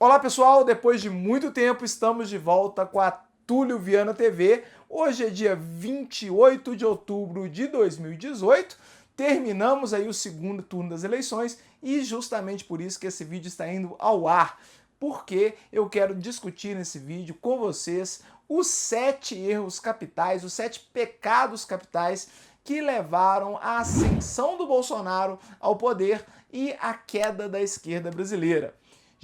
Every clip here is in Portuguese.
Olá pessoal, depois de muito tempo estamos de volta com a Túlio Viana TV. Hoje é dia 28 de outubro de 2018, terminamos aí o segundo turno das eleições e justamente por isso que esse vídeo está indo ao ar, porque eu quero discutir nesse vídeo com vocês os 7 erros capitais, os 7 pecados capitais que levaram à ascensão do Bolsonaro ao poder e à queda da esquerda brasileira.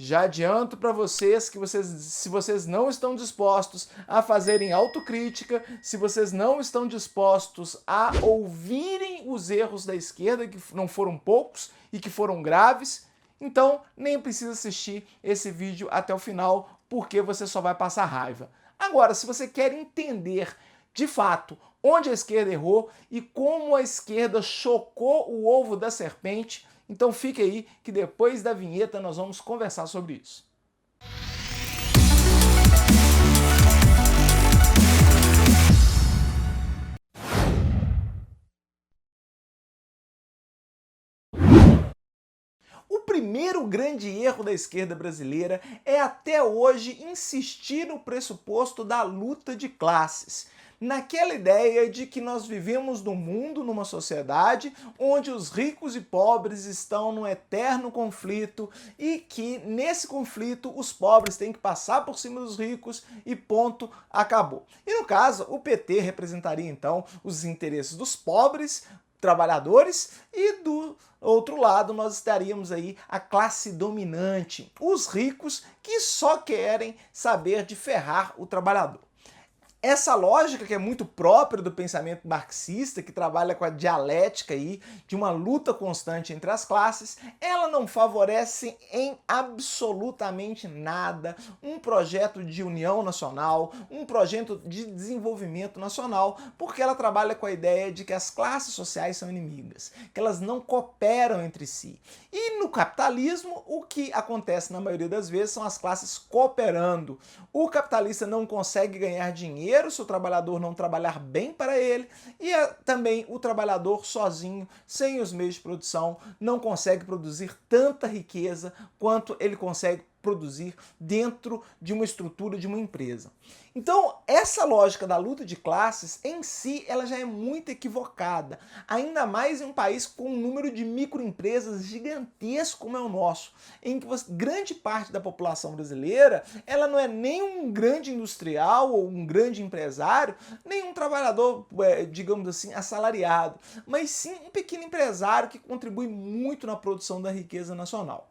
Já adianto para vocês que se vocês não estão dispostos a fazerem autocrítica, se vocês não estão dispostos a ouvirem os erros da esquerda, que não foram poucos e que foram graves, então nem precisa assistir esse vídeo até o final, porque você só vai passar raiva. Agora, se você quer entender de fato onde a esquerda errou e como a esquerda chocou o ovo da serpente, então fique aí que depois da vinheta nós vamos conversar sobre isso. O primeiro grande erro da esquerda brasileira é até hoje insistir no pressuposto da luta de classes, naquela ideia de que nós vivemos num mundo, numa sociedade, onde os ricos e pobres estão num eterno conflito e que, nesse conflito, os pobres têm que passar por cima dos ricos e ponto, acabou. E no caso, o PT representaria então os interesses dos pobres, trabalhadores, e do outro lado nós estaríamos aí a classe dominante, os ricos que só querem saber de ferrar o trabalhador. Essa lógica, que é muito própria do pensamento marxista, que trabalha com a dialética aí, de uma luta constante entre as classes, ela não favorece em absolutamente nada um projeto de união nacional, um projeto de desenvolvimento nacional, porque ela trabalha com a ideia de que as classes sociais são inimigas, que elas não cooperam entre si. E no capitalismo, o que acontece na maioria das vezes são as classes cooperando. O capitalista não consegue ganhar dinheiro se o trabalhador não trabalhar bem para ele, e também o trabalhador sozinho, sem os meios de produção, não consegue produzir tanta riqueza quanto ele consegue produzir dentro de uma estrutura de uma empresa. Então, essa lógica da luta de classes, em si, ela já é muito equivocada, ainda mais em um país com um número de microempresas gigantesco como é o nosso, em que grande parte da população brasileira, ela não é nem um grande industrial ou um grande empresário, nem um trabalhador, digamos assim, assalariado, mas sim um pequeno empresário que contribui muito na produção da riqueza nacional.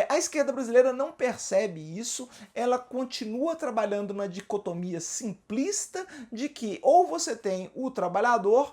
A esquerda brasileira não percebe isso, ela continua trabalhando na dicotomia simplista de que ou você tem o trabalhador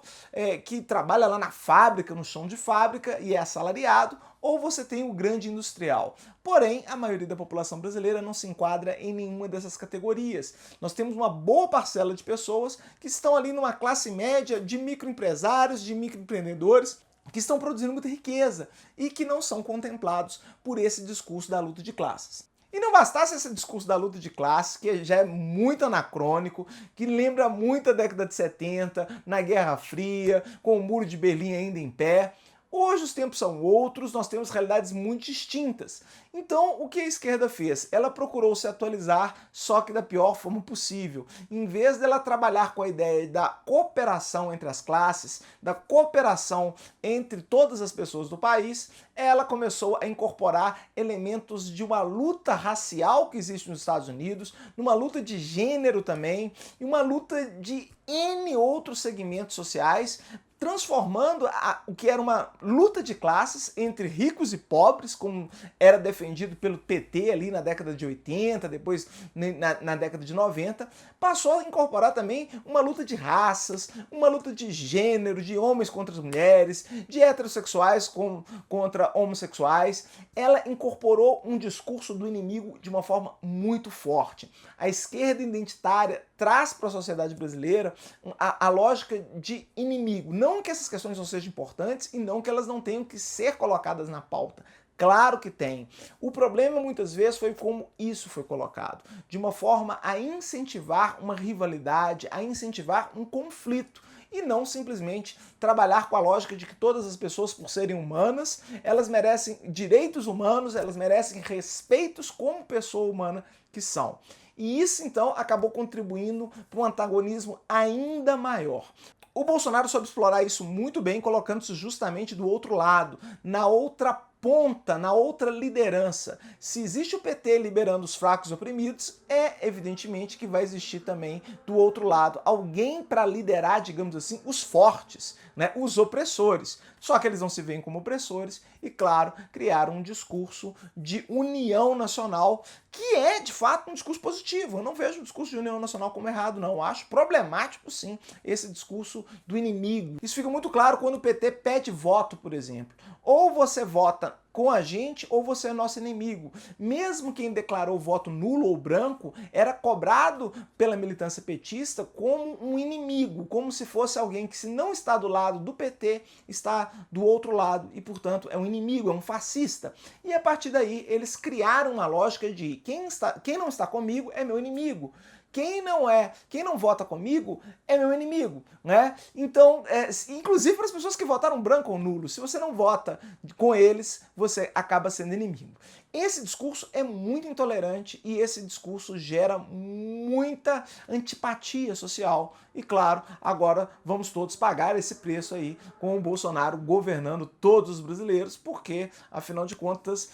que trabalha lá na fábrica, no chão de fábrica e é assalariado, ou você tem o grande industrial. Porém, a maioria da população brasileira não se enquadra em nenhuma dessas categorias. Nós temos uma boa parcela de pessoas que estão ali numa classe média de microempresários, de microempreendedores, que estão produzindo muita riqueza e que não são contemplados por esse discurso da luta de classes. E não bastasse esse discurso da luta de classes, que já é muito anacrônico, que lembra muito a década de 70, na Guerra Fria, com o Muro de Berlim ainda em pé. Hoje os tempos são outros, nós temos realidades muito distintas. Então, o que a esquerda fez? Ela procurou se atualizar, só que da pior forma possível. Em vez dela trabalhar com a ideia da cooperação entre as classes, da cooperação entre todas as pessoas do país, ela começou a incorporar elementos de uma luta racial que existe nos Estados Unidos, numa luta de gênero também, e uma luta de N outros segmentos sociais, transformando o que era uma luta de classes entre ricos e pobres, como era defendido pelo PT ali na década de 80, depois na década de 90, passou a incorporar também uma luta de raças, uma luta de gênero, de homens contra as mulheres, de heterossexuais contra homossexuais. Ela incorporou um discurso do inimigo de uma forma muito forte. A esquerda identitária traz para a sociedade brasileira a lógica de inimigo. Não que essas questões não sejam importantes e não que elas não tenham que ser colocadas na pauta. Claro que tem. O problema muitas vezes foi como isso foi colocado, de uma forma a incentivar uma rivalidade, a incentivar um conflito. e não simplesmente trabalhar com a lógica de que todas as pessoas, por serem humanas, elas merecem direitos humanos, elas merecem respeitos como pessoa humana que são. E isso, então, acabou contribuindo para um antagonismo ainda maior. O Bolsonaro soube explorar isso muito bem, colocando-se justamente do outro lado, na outra ponta, na outra liderança. Se existe o PT liberando os fracos e oprimidos, é evidentemente que vai existir também do outro lado alguém para liderar, digamos assim, os fortes, né, os opressores. Só que eles não se veem como opressores e, claro, criaram um discurso de união nacional, que é, de fato, um discurso positivo. Eu não vejo o discurso de união nacional como errado, não. Eu acho problemático, sim, esse discurso do inimigo. Isso fica muito claro quando o PT pede voto, por exemplo. Ou você vota com a gente ou você é nosso inimigo. Mesmo quem declarou voto nulo ou branco era cobrado pela militância petista como um inimigo, como se fosse alguém que, se não está do lado do PT, está do outro lado e, portanto, é um inimigo, é um fascista. E a partir daí eles criaram uma lógica de quem não está comigo é meu inimigo. Quem não vota comigo é meu inimigo, né? Então, inclusive para as pessoas que votaram branco ou nulo, se você não vota com eles, você acaba sendo inimigo. Esse discurso é muito intolerante e esse discurso gera muita antipatia social. E claro, agora vamos todos pagar esse preço aí com o Bolsonaro governando todos os brasileiros, porque, afinal de contas,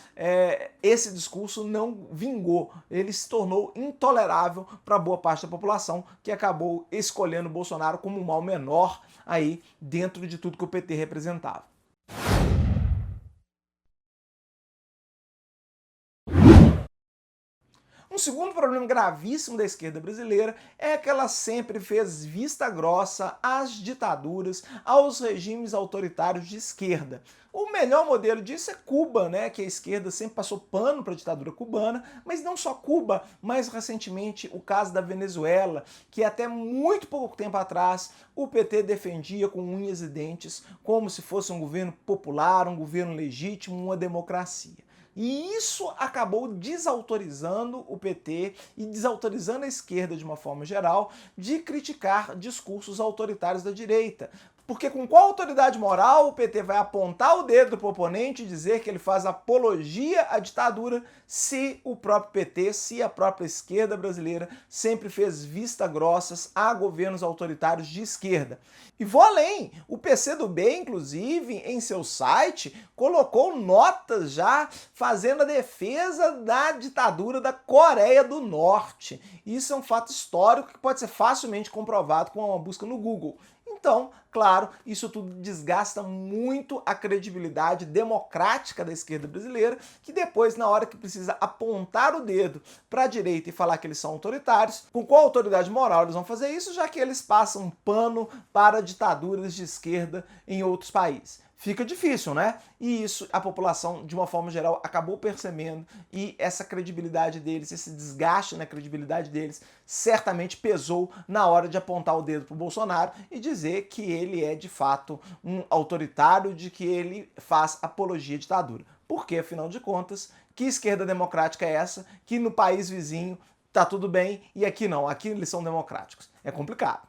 esse discurso não vingou. Ele se tornou intolerável para boa parte da população, que acabou escolhendo o Bolsonaro como um mal menor aí dentro de tudo que o PT representava. Um segundo problema gravíssimo da esquerda brasileira é que ela sempre fez vista grossa às ditaduras, aos regimes autoritários de esquerda. O melhor modelo disso é Cuba, né, que a esquerda sempre passou pano para a ditadura cubana, mas não só Cuba, mais recentemente o caso da Venezuela, que até muito pouco tempo atrás o PT defendia com unhas e dentes como se fosse um governo popular, um governo legítimo, uma democracia. E isso acabou desautorizando o PT e desautorizando a esquerda de uma forma geral de criticar discursos autoritários da direita. Porque com qual autoridade moral o PT vai apontar o dedo para o oponente e dizer que ele faz apologia à ditadura se o próprio PT, se a própria esquerda brasileira sempre fez vista grossas a governos autoritários de esquerda? E vou além, o PCdoB, inclusive, em seu site, colocou notas já fazendo a defesa da ditadura da Coreia do Norte. Isso é um fato histórico que pode ser facilmente comprovado com uma busca no Google. Então, claro, isso tudo desgasta muito a credibilidade democrática da esquerda brasileira, que depois, na hora que precisa apontar o dedo para a direita e falar que eles são autoritários, com qual autoridade moral eles vão fazer isso, já que eles passam pano para ditaduras de esquerda em outros países? Fica difícil, né? E isso a população, de uma forma geral, acabou percebendo, e essa credibilidade deles, esse desgaste na credibilidade deles, certamente pesou na hora de apontar o dedo para o Bolsonaro e dizer que ele é, de fato, um autoritário, de que ele faz apologia à ditadura. Porque, afinal de contas, que esquerda democrática é essa que no país vizinho tá tudo bem e aqui não, aqui eles são democráticos? É complicado.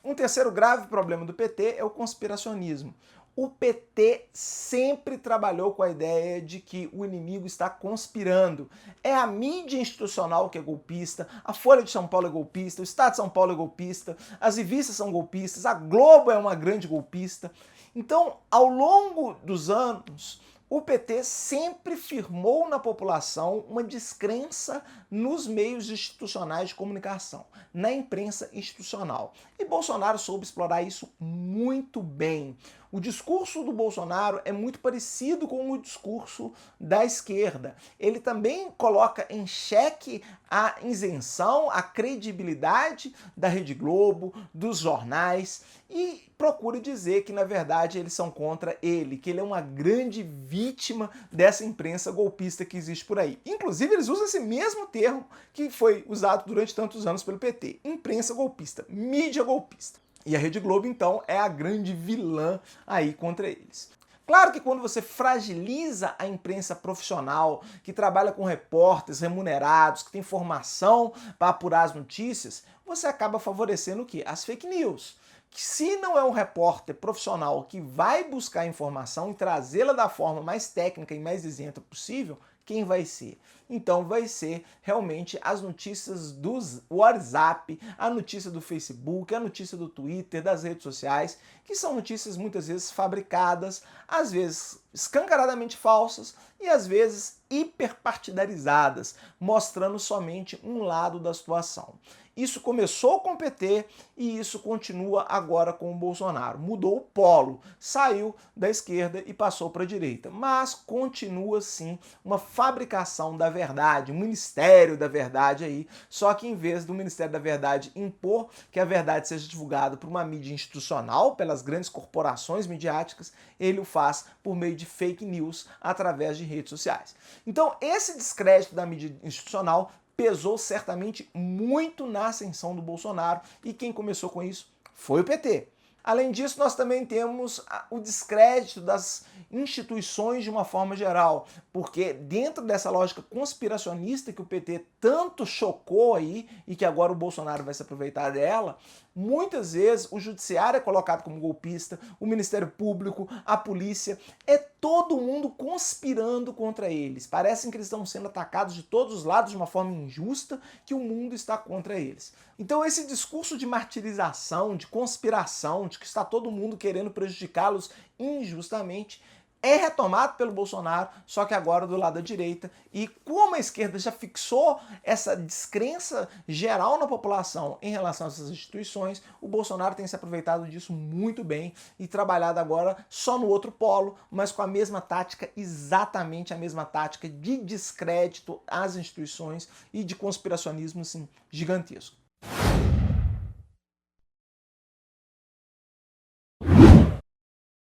Um terceiro grave problema do PT é o conspiracionismo. O PT sempre trabalhou com a ideia de que o inimigo está conspirando. É a mídia institucional que é golpista, a Folha de São Paulo é golpista, o Estado de São Paulo é golpista, as revistas são golpistas, a Globo é uma grande golpista. Então, ao longo dos anos, o PT sempre firmou na população uma descrença nos meios institucionais de comunicação, na imprensa institucional. E Bolsonaro soube explorar isso muito bem. O discurso do Bolsonaro é muito parecido com o discurso da esquerda. Ele também coloca em xeque a isenção, a credibilidade da Rede Globo, dos jornais, e procura dizer que, na verdade, eles são contra ele, que ele é uma grande vítima dessa imprensa golpista que existe por aí. Inclusive, eles usam esse mesmo termo que foi usado durante tantos anos pelo PT, imprensa golpista, mídia golpista. E a Rede Globo, então, é a grande vilã aí contra eles. Claro que quando você fragiliza a imprensa profissional, que trabalha com repórteres remunerados, que tem formação para apurar as notícias, você acaba favorecendo o quê? As fake news. Que se não é um repórter profissional que vai buscar informação e trazê-la da forma mais técnica e mais isenta possível, quem vai ser? Então vai ser realmente as notícias do WhatsApp, a notícia do Facebook, a notícia do Twitter, das redes sociais, que são notícias muitas vezes fabricadas, às vezes escancaradamente falsas e às vezes hiperpartidarizadas, mostrando somente um lado da situação. Isso começou com o PT e isso continua agora com o Bolsonaro. Mudou o polo, saiu da esquerda e passou para a direita. Mas continua sim uma fabricação da verdade, um ministério da verdade aí, só que em vez do Ministério da Verdade impor que a verdade seja divulgada por uma mídia institucional, pelas grandes corporações midiáticas, ele o faz por meio de fake news através de redes sociais. Então esse descrédito da mídia institucional pesou certamente muito na ascensão do Bolsonaro e quem começou com isso foi o PT. Além disso, nós também temos o descrédito das instituições de uma forma geral, porque dentro dessa lógica conspiracionista que o PT tanto chocou aí e que agora o Bolsonaro vai se aproveitar dela, muitas vezes o judiciário é colocado como golpista, o Ministério Público, a polícia, é todo mundo conspirando contra eles. Parecem que eles estão sendo atacados de todos os lados de uma forma injusta, que o mundo está contra eles. Então esse discurso de martirização, de conspiração, de que está todo mundo querendo prejudicá-los injustamente, é retomado pelo Bolsonaro, só que agora do lado da direita. E como a esquerda já fixou essa descrença geral na população em relação a essas instituições, o Bolsonaro tem se aproveitado disso muito bem e trabalhado agora só no outro polo, mas com a mesma tática, exatamente a mesma tática de descrédito às instituições e de conspiracionismo assim, gigantesco.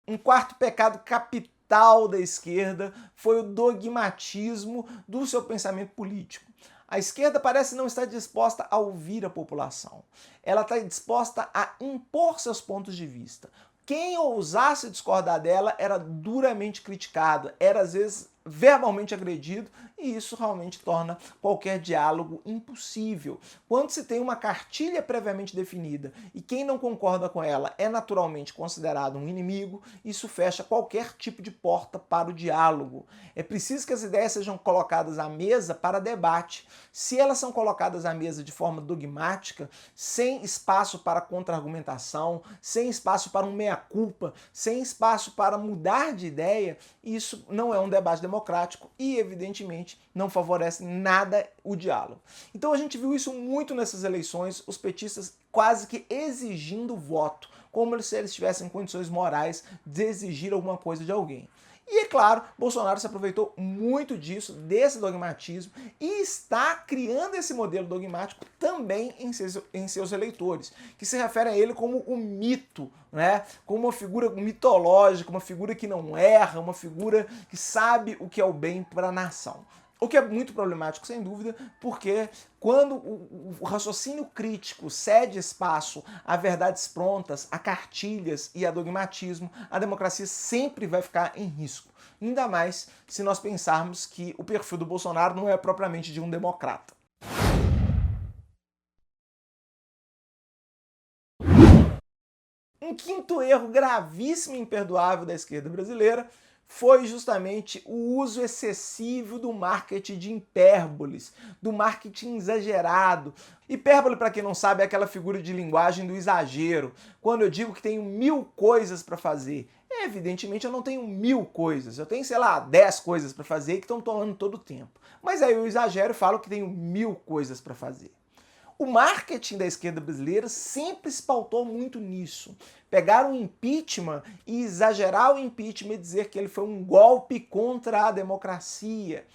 Um quarto pecado capital da esquerda foi o dogmatismo do seu pensamento político. A esquerda parece não estar disposta a ouvir a população. Ela está disposta a impor seus pontos de vista. Quem ousasse discordar dela era duramente criticado, era às vezes verbalmente agredido, e isso realmente torna qualquer diálogo impossível. Quando se tem uma cartilha previamente definida e quem não concorda com ela é naturalmente considerado um inimigo, isso fecha qualquer tipo de porta para o diálogo. É preciso que as ideias sejam colocadas à mesa para debate. Se elas são colocadas à mesa de forma dogmática, sem espaço para contra-argumentação, sem espaço para um meia-culpa, sem espaço para mudar de ideia, isso não é um debate democrático e, evidentemente, não favorece nada o diálogo. Então a gente viu isso muito nessas eleições, os petistas quase que exigindo voto, como se eles tivessem condições morais de exigir alguma coisa de alguém. E, é claro, Bolsonaro se aproveitou muito disso, desse dogmatismo, e está criando esse modelo dogmático também em seus eleitores, que se refere a ele como o mito, né? Como uma figura mitológica, uma figura que não erra, uma figura que sabe o que é o bem para a nação. O que é muito problemático, sem dúvida, porque quando o raciocínio crítico cede espaço a verdades prontas, a cartilhas e a dogmatismo, a democracia sempre vai ficar em risco. Ainda mais se nós pensarmos que o perfil do Bolsonaro não é propriamente de um democrata. Um quinto erro gravíssimo e imperdoável da esquerda brasileira foi justamente o uso excessivo do marketing de hipérboles, do marketing exagerado. Hipérbole, para quem não sabe, é aquela figura de linguagem do exagero. Quando eu digo que tenho 1000 coisas para fazer, evidentemente eu não tenho 1000 coisas, eu tenho, sei lá, 10 coisas para fazer que estão tomando todo o tempo. Mas aí eu exagero e falo que tenho 1000 coisas para fazer. O marketing da esquerda brasileira sempre se pautou muito nisso. Pegar o impeachment e exagerar o impeachment e dizer que ele foi um golpe contra a democracia.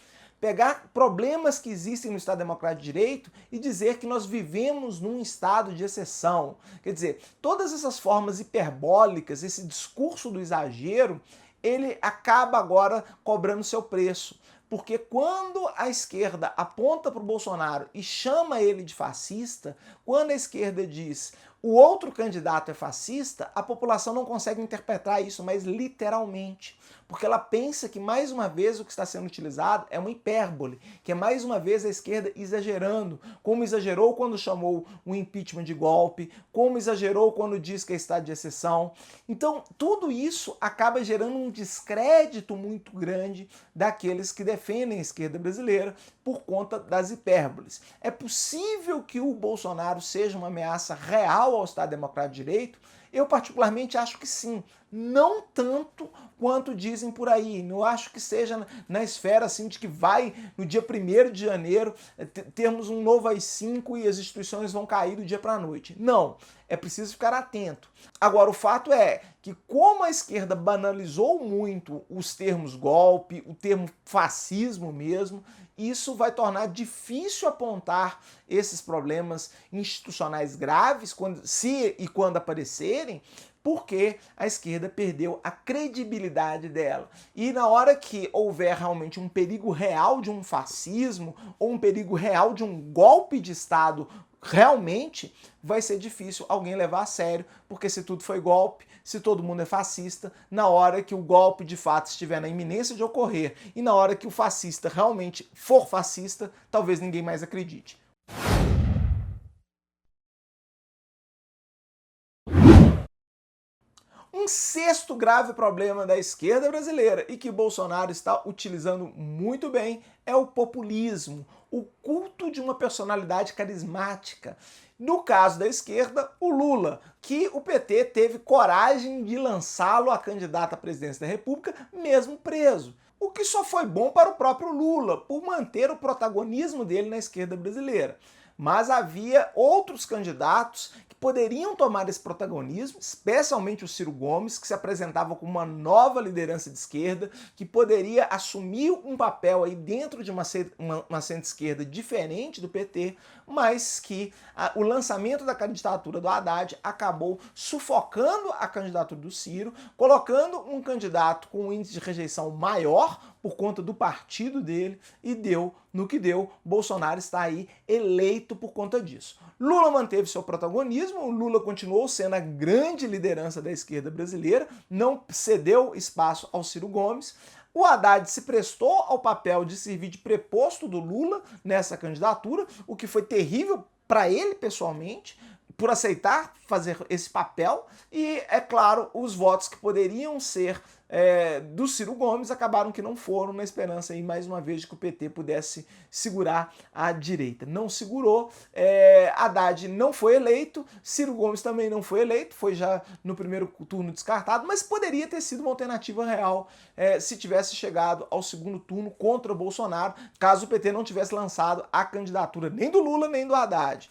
Pegar problemas que existem no Estado Democrático de Direito e dizer que nós vivemos num estado de exceção. Quer dizer, todas essas formas hiperbólicas, esse discurso do exagero, ele acaba agora cobrando seu preço. Porque quando a esquerda aponta para o Bolsonaro e chama ele de fascista, quando a esquerda diz o outro candidato é fascista, a população não consegue interpretar isso mais literalmente, porque ela pensa que mais uma vez o que está sendo utilizado é uma hipérbole, que é mais uma vez a esquerda exagerando, como exagerou quando chamou o impeachment de golpe, como exagerou quando diz que é estado de exceção. Então, tudo isso acaba gerando um descrédito muito grande daqueles que defendem a esquerda brasileira por conta das hipérboles. É possível que o Bolsonaro seja uma ameaça real ao Estado Democrático de Direito? Eu particularmente acho que sim, não tanto quanto dizem por aí. Não acho que seja na esfera assim de que vai no dia 1º de janeiro termos um novo AI-5 e as instituições vão cair do dia para a noite. Não, é preciso ficar atento. Agora, o fato é que como a esquerda banalizou muito os termos golpe, o termo fascismo mesmo, isso vai tornar difícil apontar esses problemas institucionais graves, se e quando aparecerem, porque a esquerda perdeu a credibilidade dela. E na hora que houver realmente um perigo real de um fascismo ou um perigo real de um golpe de Estado, realmente vai ser difícil alguém levar a sério, porque se tudo foi golpe, se todo mundo é fascista, na hora que o golpe de fato estiver na iminência de ocorrer e na hora que o fascista realmente for fascista, talvez ninguém mais acredite. Um sexto grave problema da esquerda brasileira e que Bolsonaro está utilizando muito bem é o populismo, o culto de uma personalidade carismática. No caso da esquerda, o Lula, que o PT teve coragem de lançá-lo a candidato à presidência da República, mesmo preso. O que só foi bom para o próprio Lula, por manter o protagonismo dele na esquerda brasileira. Mas havia outros candidatos que poderiam tomar esse protagonismo, especialmente o Ciro Gomes, que se apresentava como uma nova liderança de esquerda, que poderia assumir um papel aí dentro de uma centro-esquerda diferente do PT, mas que o lançamento da candidatura do Haddad acabou sufocando a candidatura do Ciro, colocando um candidato com um índice de rejeição maior por conta do partido dele, e deu no que deu. Bolsonaro está aí eleito por conta disso. Lula manteve seu protagonismo, Lula continuou sendo a grande liderança da esquerda brasileira, não cedeu espaço ao Ciro Gomes. O Haddad se prestou ao papel de servir de preposto do Lula nessa candidatura, o que foi terrível para ele pessoalmente, por aceitar fazer esse papel, e, é claro, os votos que poderiam ser do Ciro Gomes acabaram que não foram, na esperança aí, mais uma vez, de que o PT pudesse segurar a direita. Não segurou, Haddad não foi eleito, Ciro Gomes também não foi eleito, foi já no primeiro turno descartado, mas poderia ter sido uma alternativa real se tivesse chegado ao segundo turno contra o Bolsonaro, caso o PT não tivesse lançado a candidatura nem do Lula nem do Haddad.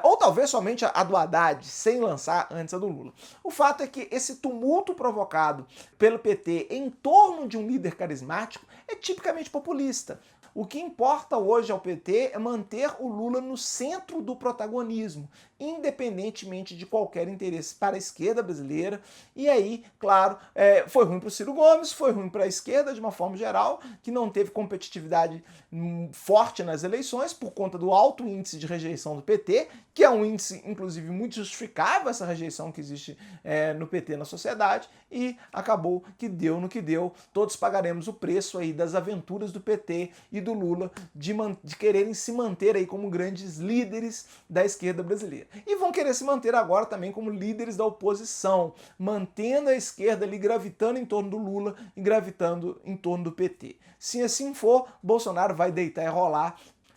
Ou talvez somente a do Haddad, sem lançar antes a do Lula. O fato é que esse tumulto provocado pelo PT em torno de um líder carismático é tipicamente populista. O que importa hoje ao PT é manter o Lula no centro do protagonismo, independentemente de qualquer interesse para a esquerda brasileira. E aí, claro, foi ruim para o Ciro Gomes, foi ruim para a esquerda de uma forma geral, que não teve competitividade forte nas eleições por conta do alto índice de rejeição do PT, que é um índice, inclusive, muito justificável, essa rejeição que existe no PT na sociedade, e acabou que deu no que deu. Todos pagaremos o preço aí das aventuras do PT e do Lula de quererem se manter aí como grandes líderes da esquerda brasileira. E vão querer se manter agora também como líderes da oposição, mantendo a esquerda ali gravitando em torno do Lula e gravitando em torno do PT. Se assim for, Bolsonaro vai deitar e rolar,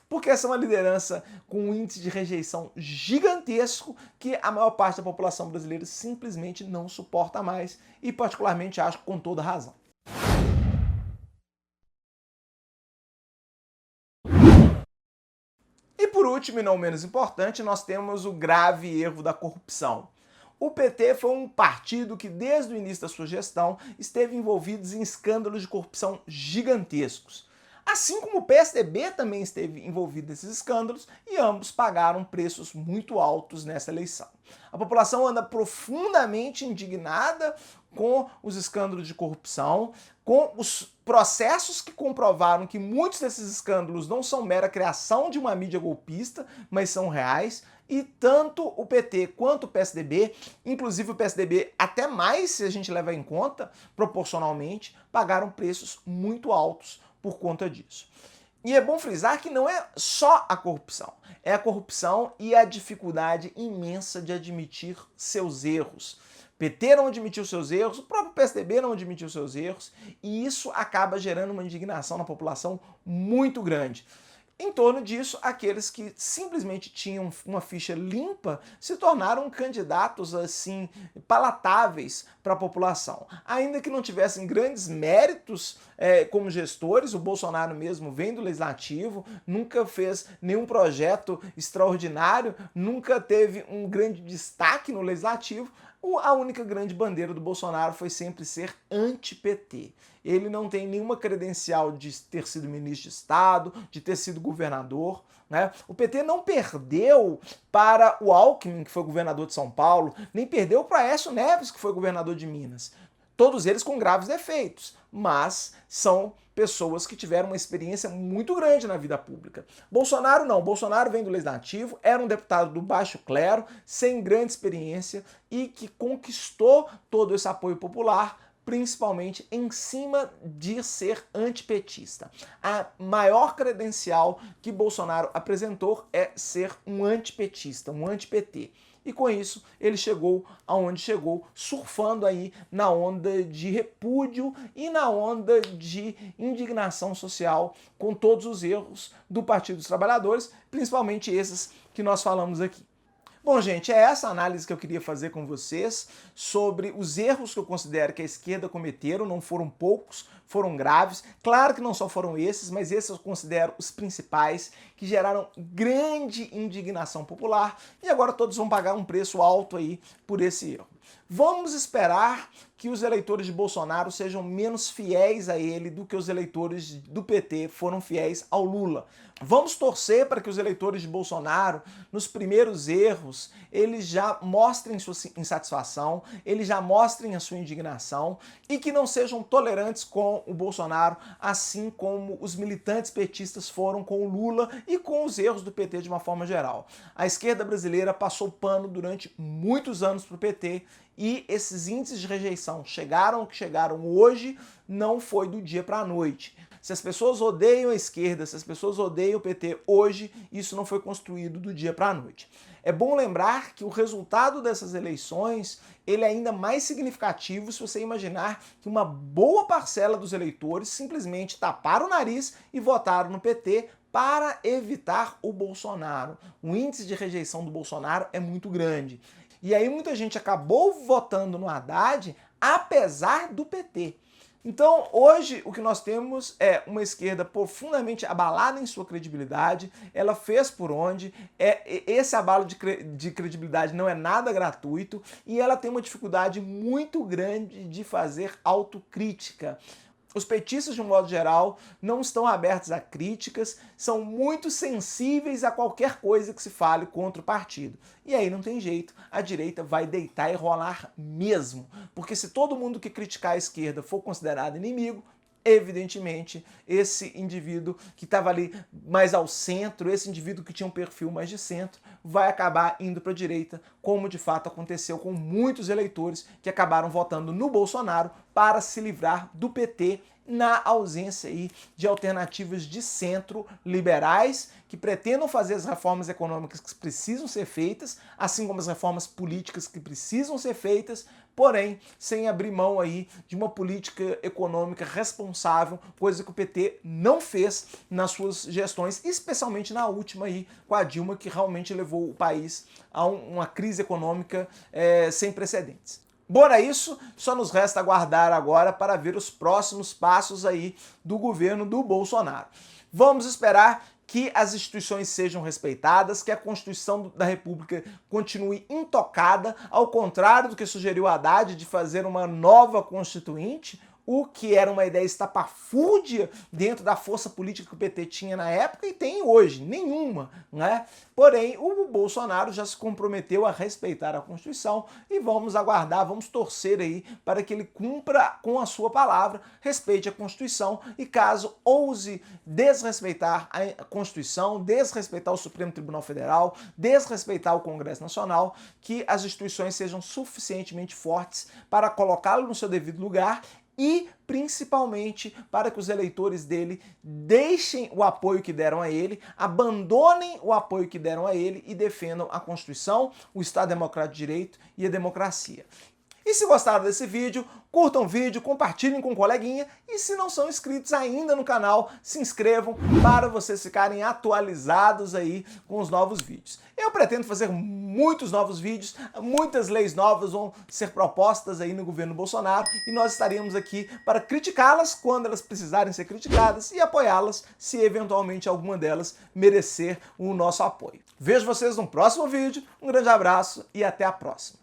porque essa é uma liderança com um índice de rejeição gigantesco que a maior parte da população brasileira simplesmente não suporta mais, e particularmente acho com toda razão. E por último, e não menos importante, nós temos o grave erro da corrupção. O PT foi um partido que, desde o início da sua gestão, esteve envolvido em escândalos de corrupção gigantescos. Assim como o PSDB também esteve envolvido nesses escândalos, e ambos pagaram preços muito altos nessa eleição. A população anda profundamente indignada com os escândalos de corrupção, com os processos que comprovaram que muitos desses escândalos não são mera criação de uma mídia golpista, mas são reais. e tanto o PT quanto o PSDB, inclusive o PSDB até mais se a gente levar em conta, proporcionalmente, pagaram preços muito altos por conta disso. E é bom frisar que não é só a corrupção, é a corrupção e a dificuldade imensa de admitir seus erros. O PT não admitiu seus erros, o próprio PSDB não admitiu seus erros, e isso acaba gerando uma indignação na população muito grande. Em torno disso, aqueles que simplesmente tinham uma ficha limpa se tornaram candidatos assim palatáveis para a população. Ainda que não tivessem grandes méritos como gestores, o Bolsonaro mesmo vem do Legislativo, nunca fez nenhum projeto extraordinário, nunca teve um grande destaque no Legislativo. A única grande bandeira do Bolsonaro foi sempre ser anti-PT. Ele não tem nenhuma credencial de ter sido ministro de Estado, de ter sido governador, né? O PT não perdeu para o Alckmin, que foi governador de São Paulo, nem perdeu para Aécio Neves, que foi governador de Minas. Todos eles com graves defeitos, mas são pessoas que tiveram uma experiência muito grande na vida pública. Bolsonaro não, Bolsonaro vem do Legislativo, era um deputado do baixo clero, sem grande experiência e que conquistou todo esse apoio popular, principalmente em cima de ser antipetista. A maior credencial que Bolsonaro apresentou é ser um antipetista, um anti-PT. E com isso ele chegou aonde chegou, surfando aí na onda de repúdio e na onda de indignação social com todos os erros do Partido dos Trabalhadores, principalmente esses que nós falamos aqui. Bom, gente, é essa análise que eu queria fazer com vocês sobre os erros que eu considero que a esquerda cometeram, não foram poucos, foram graves. Claro que não só foram esses, mas esses eu considero os principais, que geraram grande indignação popular e agora todos vão pagar um preço alto aí por esse erro. Vamos esperar que os eleitores de Bolsonaro sejam menos fiéis a ele do que os eleitores do PT foram fiéis ao Lula. Vamos torcer para que os eleitores de Bolsonaro, nos primeiros erros, eles já mostrem sua insatisfação, eles já mostrem a sua indignação e que não sejam tolerantes com o Bolsonaro, assim como os militantes petistas foram com o Lula e com os erros do PT de uma forma geral. A esquerda brasileira passou pano durante muitos anos para o PT e esses índices de rejeição chegaram o que chegaram hoje, não foi do dia para a noite. Se as pessoas odeiam a esquerda, se as pessoas odeiam o PT hoje, isso não foi construído do dia para a noite. É bom lembrar que o resultado dessas eleições ele é ainda mais significativo se você imaginar que uma boa parcela dos eleitores simplesmente taparam o nariz e votaram no PT para evitar o Bolsonaro. O índice de rejeição do Bolsonaro é muito grande. E aí muita gente acabou votando no Haddad apesar do PT. Então, hoje, o que nós temos é uma esquerda profundamente abalada em sua credibilidade, ela fez por onde, esse abalo de credibilidade não é nada gratuito e ela tem uma dificuldade muito grande de fazer autocrítica. Os petistas, de um modo geral, não estão abertos a críticas, são muito sensíveis a qualquer coisa que se fale contra o partido. E aí não tem jeito, a direita vai deitar e rolar mesmo. Porque se todo mundo que criticar a esquerda for considerado inimigo, evidentemente, esse indivíduo que estava ali mais ao centro, esse indivíduo que tinha um perfil mais de centro, vai acabar indo para a direita, como de fato aconteceu com muitos eleitores que acabaram votando no Bolsonaro para se livrar do PT na ausência aí de alternativas de centro liberais que pretendam fazer as reformas econômicas que precisam ser feitas, assim como as reformas políticas que precisam ser feitas, porém sem abrir mão aí de uma política econômica responsável, coisa que o PT não fez nas suas gestões, especialmente na última aí com a Dilma, que realmente levou o país a uma crise econômica sem precedentes. Bom, é isso, só nos resta aguardar agora para ver os próximos passos aí do governo do Bolsonaro. Vamos esperar que as instituições sejam respeitadas, que a Constituição da República continue intocada, ao contrário do que sugeriu Haddad de fazer uma nova Constituinte. o que era uma ideia estapafúrdia dentro da força política que o PT tinha na época e tem hoje, nenhuma, né? Porém, o Bolsonaro já se comprometeu a respeitar a Constituição e vamos aguardar, vamos torcer aí para que ele cumpra com a sua palavra, respeite a Constituição e caso ouse desrespeitar a Constituição, desrespeitar o Supremo Tribunal Federal, desrespeitar o Congresso Nacional, que as instituições sejam suficientemente fortes para colocá-lo no seu devido lugar e, principalmente, para que os eleitores dele deixem o apoio que deram a ele, abandonem o apoio que deram a ele e defendam a Constituição, o Estado Democrático de Direito e a democracia. E se gostaram desse vídeo, curtam o vídeo, compartilhem com um coleguinha e se não são inscritos ainda no canal, se inscrevam para vocês ficarem atualizados aí com os novos vídeos. Eu pretendo fazer muitos novos vídeos, muitas leis novas vão ser propostas aí no governo Bolsonaro e nós estaremos aqui para criticá-las quando elas precisarem ser criticadas e apoiá-las se eventualmente alguma delas merecer o nosso apoio. Vejo vocês no próximo vídeo, um grande abraço e até a próxima.